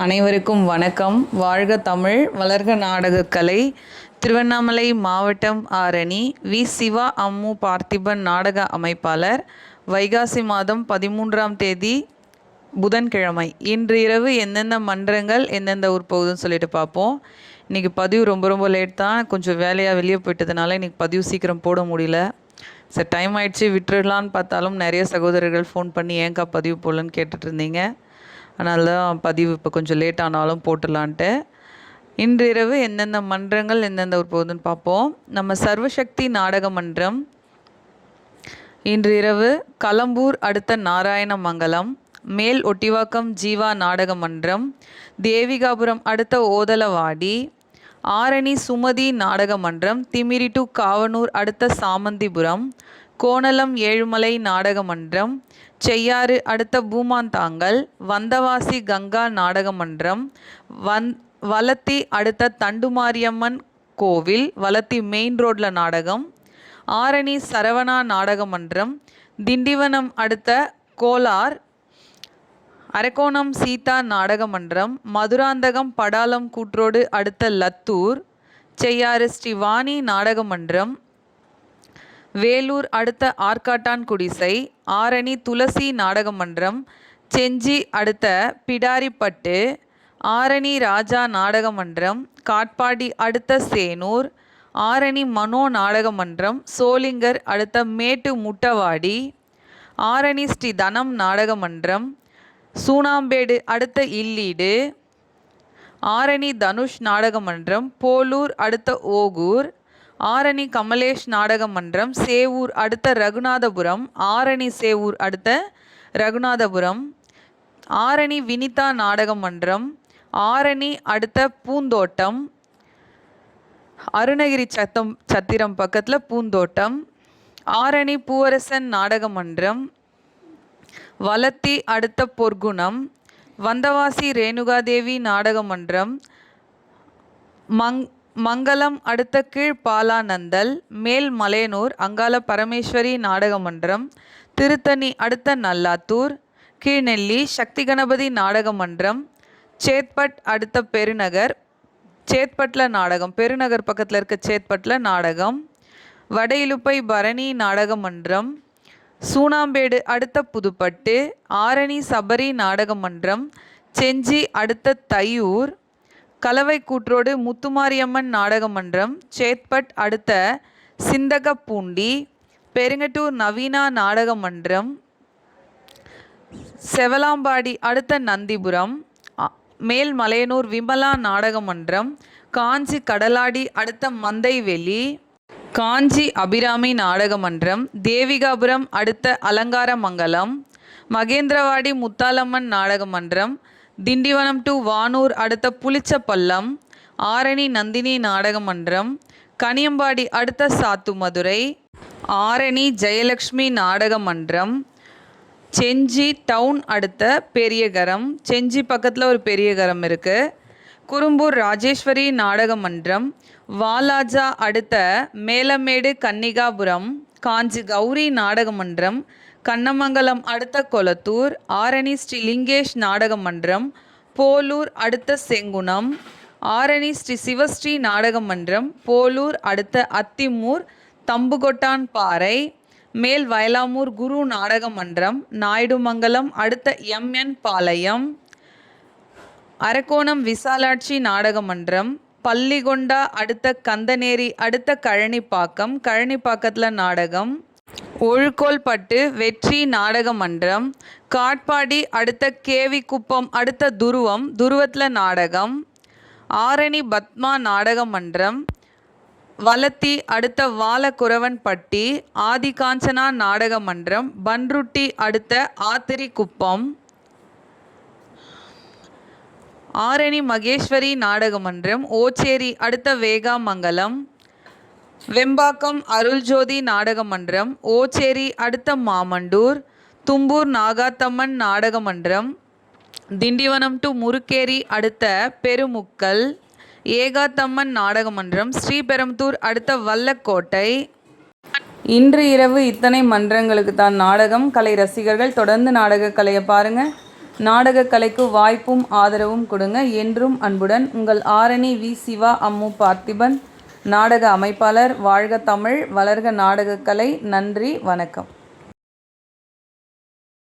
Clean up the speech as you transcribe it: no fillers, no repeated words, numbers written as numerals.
அனைவருக்கும் வணக்கம். வாழ்க தமிழ், வளர்க நாடகக்கலை. திருவண்ணாமலை மாவட்டம் ஆரணி வி. சிவா அம்மு பார்த்திபன் நாடக அமைப்பாளர். வைகாசி மாதம் 13ஆம் தேதி புதன்கிழமை. இன்று இரவு எந்தெந்த மன்றங்கள் எந்தெந்த ஊர் போகுதுன்னு சொல்லிட்டு பார்ப்போம். இன்றைக்கி பதிவு ரொம்ப லேட் தான். கொஞ்சம் வேலையாக வெளியே போயிட்டதுனால இன்றைக்கி பதிவு சீக்கிரம் போட முடியல. சரி, டைம் ஆகிடுச்சு விட்டுடலான்னு பார்த்தாலும் நிறைய சகோதரர்கள் ஃபோன் பண்ணி ஏங்கா பதிவு போடலன்னு கேட்டுட்டு இருந்தீங்க. அதனால தான் பதிவு இப்போ கொஞ்சம் லேட் ஆனாலும் போட்டுடலான்ட்டு. இன்று இரவு எந்தெந்த மன்றங்கள் எந்தெந்த ஊர் போகுதுன்னு பார்ப்போம். நம்ம சர்வசக்தி நாடக மன்றம் இன்று இரவு களம்பூர் அடுத்த நாராயணமங்கலம், மேல் ஒட்டிவாக்கம் ஜீவா நாடக மன்றம், தேவிகாபுரம் அடுத்த ஓதலவாடி, ஆரணி சுமதி நாடக மன்றம், திமிரி டு காவனூர் அடுத்த சாமந்திபுரம், கோணலம் ஏழுமலை நாடக மன்றம், செய்யாறு அடுத்த பூமாந்தாங்கல், வந்தவாசி கங்கா நாடக மன்றம், வலத்தி அடுத்த தண்டுமாரியம்மன் கோவில், வலத்தி மெயின் ரோட்டில் நாடகம், ஆரணி சரவணா நாடக மன்றம், திண்டிவனம் அடுத்த கோலார், அரக்கோணம் சீதா நாடக மன்றம், மதுராந்தகம் படாலம் கூட்ரோடு அடுத்த லத்தூர், செய்யாறு ஸ்ரீவாணி நாடக மன்றம், வேலூர் அடுத்த ஆர்காட்டான் குடிசை, ஆரணி துளசி நாடக மன்றம், செஞ்சி அடுத்த பிடாரிப்பட்டு, ஆரணி ராஜா நாடக மன்றம், காட்பாடி அடுத்த சேனூர், ஆரணி மனோ நாடக மன்றம், சோளிங்கர் அடுத்த மேட்டு முட்டவாடி, ஆரணி ஸ்ரீ தனம் நாடக மன்றம், சூனாம்பேடு அடுத்த இல்லீடு, ஆரணி தனுஷ் நாடக மன்றம், போலூர் அடுத்த ஓகூர், ஆரணி கமலேஷ் நாடக மன்றம், சேவூர் அடுத்த ரகுநாதபுரம், ஆரணி சேவூர் அடுத்த ரகுநாதபுரம், ஆரணி வினிதா நாடக மன்றம், ஆரணி அடுத்த பூந்தோட்டம், அருணகிரி சத்திரம் பக்கத்தில் பூந்தோட்டம், ஆரணி பூவரசன் நாடக மன்றம், வலத்தி அடுத்த பொற்குணம், வந்தவாசி ரேணுகாதேவி நாடக மன்றம், மங்கலம் அடுத்த கீழ்பாலானந்தல், மேல் மலையனூர் அங்காள பரமேஸ்வரி நாடக மன்றம், திருத்தணி அடுத்த நல்லாத்தூர், கீழ்நெல்லி சக்தி கணபதி நாடக மன்றம், சேத்பட் அடுத்த பெருநகர், சேத்பட்டில் நாடகம், பெருநகர் பக்கத்தில் இருக்க சேத்பட்டில் நாடகம், வட இலுப்பை பரணி நாடக மன்றம், சூனாம்பேடு அடுத்த புதுப்பட்டு, ஆரணி சபரி நாடக மன்றம், செஞ்சி அடுத்த தையூர், கலவை கூற்றோடு முத்துமாரியம்மன் நாடக மன்றம், சேத்பட் அடுத்த சிந்தகப்பூண்டி, பெருங்கட்டூர் நவீனா நாடக மன்றம், செவலாம்பாடி அடுத்த நந்திபுரம், மேல் மலையனூர் விமலா நாடக மன்றம், காஞ்சி கடலாடி அடுத்த மந்தைவெளி, காஞ்சி அபிராமி நாடக மன்றம், தேவிகாபுரம் அடுத்த அலங்காரமங்கலம், மகேந்திரவாடி முத்தாலம்மன் நாடக மன்றம், திண்டிவனம் டு வானூர் அடுத்த புளிச்சப்பள்ளம், ஆரணி நந்தினி நாடக மன்றம், கனியம்பாடி அடுத்த சாத்துமதுரை, ஆரணி ஜெயலக்ஷ்மி நாடக மன்றம், செஞ்சி டவுன் அடுத்த பெரியகரம், செஞ்சி பக்கத்தில் ஒரு பெரியகரம் இருக்குது, குறும்பூர் ராஜேஸ்வரி நாடக மன்றம், வாலாஜா அடுத்த மேலமேடு கன்னிகாபுரம், காஞ்சி கௌரி நாடக மன்றம், கண்ணமங்கலம் அடுத்த கொளத்தூர், ஆரணி ஸ்ரீ லிங்கேஷ் நாடக மன்றம், போலூர் அடுத்த செங்குணம், ஆரணி ஸ்ரீ சிவஸ்ரீ நாடக மன்றம், போலூர் அடுத்த அத்திமூர் தம்புகொட்டான் பாறை, மேல் வயலாமூர் குரு நாடக மன்றம், நாயுடுமங்கலம் அடுத்த எம்என் பாளையம், அரக்கோணம் விசாலாட்சி நாடக மன்றம், பள்ளிகொண்டா அடுத்த கந்தநேரி அடுத்த கழனிப்பாக்கம், கழனிப்பாக்கத்தில் நாடகம், ஒழுக்கோல்பட்டு வெற்றி நாடக மன்றம், காட்பாடி அடுத்த கேவி குப்பம் அடுத்த துருவம், துருவத்தில் நாடகம், ஆரணி பத்மா நாடக மன்றம், வலத்தி அடுத்த வாலக்குறவன்பட்டி, ஆதிகாஞ்சனா நாடக மன்றம், பன்ருட்டி அடுத்த ஆத்திரி குப்பம், ஆரணி மகேஸ்வரி நாடக மன்றம், ஓச்சேரி அடுத்த வேகாமங்கலம், வெம்பாக்கம் அருள்ஜோதி நாடக மன்றம், ஓச்சேரி அடுத்த மாமண்டூர், தும்பூர் நாகாத்தம்மன் நாடக மன்றம், திண்டிவனம் டு முருக்கேரி அடுத்த பெருமுக்கல், ஏகாத்தம்மன் நாடக மன்றம், ஸ்ரீபெரும்புதூர் அடுத்த வல்லக்கோட்டை. இன்று இரவு இத்தனை மன்றங்களுக்கு தான் நாடகம். கலை ரசிகர்கள் தொடர்ந்து நாடக கலையை பாருங்கள். நாடகக் கலைக்கு வாய்ப்பும் ஆதரவும் கொடுங்க. என்றும் அன்புடன் உங்கள் ஆரணி வி. சிவா அம்மு பார்த்திபன், நாடக அமைப்பாளர். வாழ்க தமிழ், வளர்க நாடகக்கலை. நன்றி, வணக்கம்.